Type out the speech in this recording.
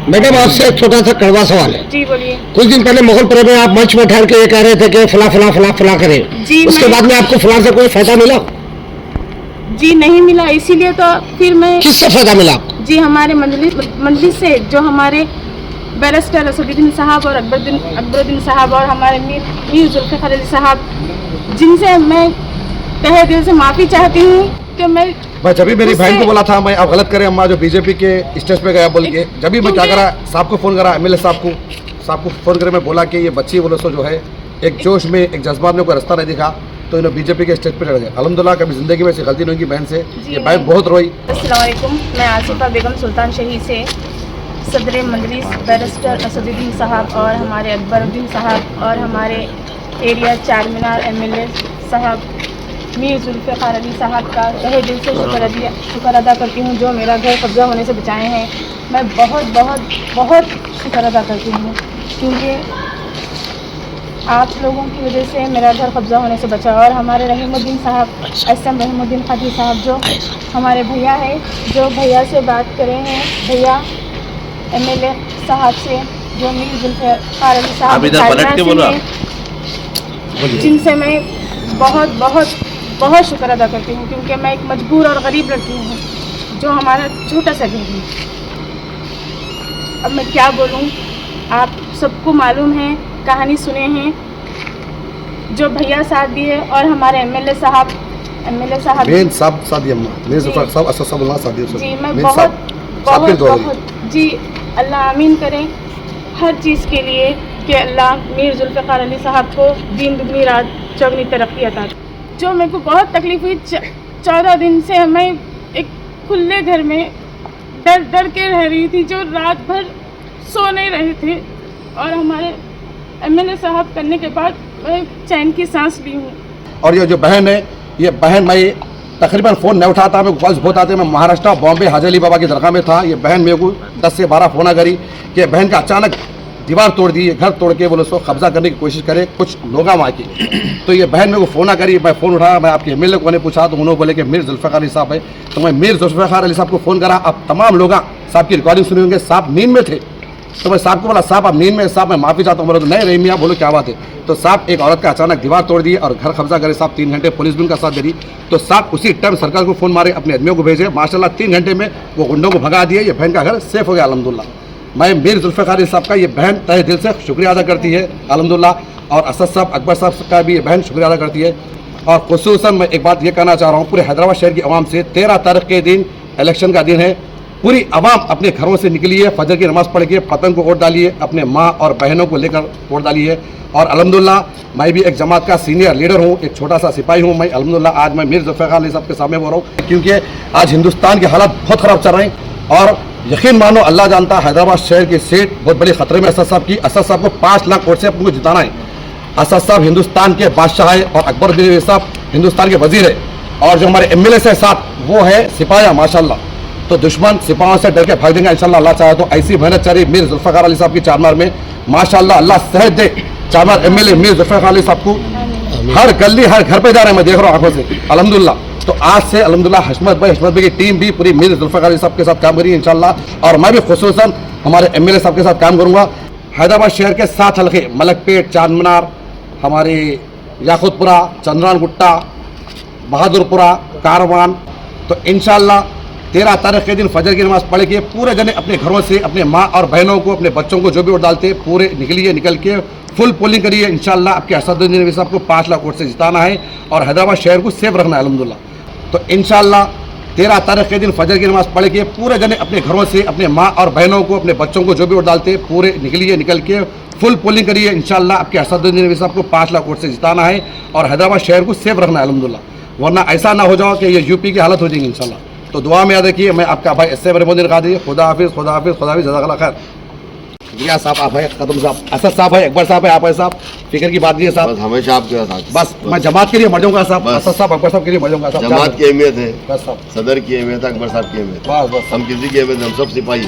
Madam आपसे एक छोटा सा कड़वा सवाल है। जी बोलिए। कुछ दिन पहले मुगल पर्व में आप मंच में ठहर के ये कह रहे थे कि फला फला फला फला करें, जी उसके बाद में आपको फला से कोई फायदा मिला? जी नहीं मिला, इसीलिए तो फिर मैं किससे फायदा मिला आपको? जी हमारे मंडली से जो हमारे बैरिस्टर असदुद्दीन साहब और अकबरुद्दीन साहब और हमारे मीर जुल्फ़िकार अली साहब, जिनसे मैं तहे दिल से माफ़ी चाहती हूँ कि मैं जब भी मेरी बहन को बोला था मैं आप गलत करें अम्मा, जो बीजेपी के स्टेज पे गया बोल के, जब भी मैं क्या करा साहब को फ़ोन करा, एमएलए साहब को फ़ोन करे, मैं बोला कि ये बच्ची बोलो सो जो है एक जोश में एक जज्बात में कोई रास्ता नहीं दिखा तो इन्हें बीजेपी के स्टेज पे चढ़ गए। अल्हम्दुलिल्लाह कभी ज़िंदगी में ऐसी गलती नहीं हुई बहन से, ये बहन बहुत रोई। अस्सलाम वालेकुम, मैं आसिफा बेगम सुल्तान शहीद से सदर मंजलिस बैरिस्टर असदुद्दीन साहब और हमारे अकबरुद्दीन साहब और हमारे एरिया चार मीनार एमएलए साहब मीर जुल्फ़िकार अली साहब का तहे दिल से शुक्र अदा करती हूँ जो मेरा घर कब्ज़ा होने से बचाए हैं। मैं बहुत बहुत बहुत शुक्र अदा करती हूँ क्योंकि आप लोगों की वजह से मेरा घर कब्ज़ा होने से बचा। और हमारे रहीमुद्दीन साहब, एसएम रहीमुद्दीन खादी साहब जो हमारे भैया है, जो भैया से बात करे हैं, भैया एमएलए साहब से जो मीर जुल्फ़िकार अली साहब, जिनसे मैं बहुत बहुत बहुत शुक्र अदा करती हूँ क्योंकि मैं एक मजबूर और गरीब लड़की हूँ जो हमारा छोटा सा घर है। अब मैं क्या बोलूँ, आप सबको मालूम है, कहानी सुने हैं जो भैया साथ दिए और हमारे एमएलए साहब जी मैं बहुत बहुत बहुत जी अल्लाह आमीन करें हर चीज़ के लिए कि अल्लाह मीर जुल्फ़िकार अली साहब को दीन दुगनी रात चौगनी तरक्की अता। जो मेरे को बहुत तकलीफ़ हुई, 14 दिन से मैं एक खुले घर में डर के रह रही थी, जो रात भर सो नहीं रहे थे और हमारे एमएलए साहब करने के बाद मैं चैन की सांस ली हूँ। और ये जो बहन है, ये बहन मैं तकरीबन फ़ोन नहीं उठाता, मेरे को कॉल्स बहुत आते हैं। मैं महाराष्ट्र बॉम्बे हाजी अली बाबा की दरगाह में था, ये बहन मेरे को 10 से 12 फ़ोन करी कि बहन का अचानक दीवार तोड़ दी, घर तोड़ के बोले उसको कब्जा करने की कोशिश करे कुछ लोग वहाँ की। तो ये बहन मेरे को फ़ोन करी, मैं फ़ोन उठाया, मैं आपके एमएलए को ने पूछा तो उन्होंने बोले कि मीर जुल्फ़िकार अली साहब है। तो मैं मीर जुल्फ़िकार अली साहब को फ़ोन करा। अब तमाम लोग साहब की रिकॉर्डिंग सुने होंगे, साहब नींद में थे। तो मैं साहब को बोला साहब आप नींद में, साहब मैं माफ़ी चाहता हूँ। बोले तो नहीं रही मियाँ, बोलो क्या बात है। तो साहब एक औरत का अचानक दीवार तोड़ दी और घर कब्जा करे। साहब 3 घंटे पुलिस भी उनका साथ दे दी। तो साहब उसी टाइम सरकार को फ़ोन मारे, अपने आदमियों को भेजे, माशाल्लाह 3 घंटे में वो गुंडों को भगा दिए। ये बहन का घर सेफ हो गया अल्हम्दुलिल्लाह। मैं मीर जुल्फ़िकार अली साहब का ये बहन तहे दिल से शुक्रिया अदा करती है अल्हम्दुलिल्लाह। और असद साहब, अकबर साहब का भी ये बहन शुक्रिया अदा करती है। और खुसूसन मैं एक बात ये कहना चाह रहा हूँ पूरे हैदराबाद शहर की आवाम से, 13 तारीख के दिन इलेक्शन का दिन है, पूरी आवाम अपने घरों से निकली है, फजर की नमाज़ पढ़ के पतंग को वोट डालिए, अपने माँ और बहनों को लेकर वोट डालिए। और अल्हम्दुलिल्लाह मैं भी एक जमात का सीनियर लीडर हूँ, एक छोटा सा सिपाही हूँ। मैं अल्हम्दुलिल्लाह आज मैं मीर जुल्फ़िकार अली साहब के सामने बोल रहा हूँ क्योंकि आज हिंदुस्तान के हालात बहुत ख़राब चल रहे हैं। और यकीन मानो अल्लाह जानता, हैदराबाद शहर की सीट बहुत बड़ी ख़तरे में असद साहब की। असद साहब को 5 लाख वोट से अपने को जिताना है। असद साहब हिंदुस्तान के बादशाह है और अकबरुद्दीन साहब हिंदुस्तान के वजीर है। और जो हमारे एमएलए से साथ वो है सिपाही माशाल्लाह। तो दुश्मन सिपाहों से डर के भाग देंगे इंशाल्लाह। अल्लाह चाहे तो ऐसी मेहनत चली मीर जुल्फ़िकार अली साहब की चारमार में माशाल्लाह। अल्लाह सेहत दे चारमार एमएलए मीर जुल्फ़िकार अली साहब को। हर गली हर घर पे जा रहे हैं, मैं देख रहा हूँ आंखों से अल्हम्दुलिल्लाह। तो आज से अल्हम्दुलिल्लाह हशमत भाई की टीम भी पूरी मीर जुल्फ़िकार अली साहब के साथ काम करेगी इंशाल्लाह। और मैं भी खुसूसन हमारे एमएलए साहब के साथ काम करूँगा। हैदराबाद शहर के 7 हल्के मलकपेट, चार मीनार, हमारे याकुतपुरा, चंद्रान गुट्टा, बहादुरपुरा, कारवान, तो इंशाल्लाह 13 तारीख के दिन फजर की नमाज़ पढ़ के पूरे जने अपने घरों से अपने माँ और बहनों को, अपने बच्चों को जो भी वोट डालते पूरे निकल के फुल पोलिंग करिए इंशाल्लाह। आपके असदुद्दीन नबी साहब को 5 लाख वोट से जिताना है और हैदराबाद शहर को सेफ रखना है अल्हम्दुलिल्लाह। तो इंशाल्लाह 13 तारीख के दिन फजर की नमाज़ पढ़ के पूरे जने अपने घरों से अपने माँ और बहनों को, अपने बच्चों को जो भी वोट डालते पूरे निकल के फुल पोलिंग करिए इंशाल्लाह। आपके असदुद्दीन नबी साहब को 5 लाख वोट से जिताना है और हैदराबाद शहर को सेफ रखना है अल्हम्दुलिल्लाह। वरना ऐसा ना हो जाओ कि ये यूपी की हालत हो जाएगी इंशाल्लाह। तो दुआ में याद रखिए, मैं आपका भाई एसएम रहीमुद्दीन खादी, खुदा हाफिज़, खुदा हाफिज़, खुदा हाफिज़, जज़ाकल्लाह खैर। रिया साहब आप है, कदम साहब, असद साहब है, अकबर साहब है, आप है साहब, फिक्र की बात नहीं है साहब। बस हमेशा आपके साथ, बस मैं जमात के लिए मर जाऊंगा साहब। असद साहब, अकबर साहब के लिए मर जाऊंगा साहब। जमात की अहमियत है, बस साहब, सदर की अहमियत है, अकबर साहब की अहमियत, बस बस हम किसी की अहमियत, हम सब सिपाही।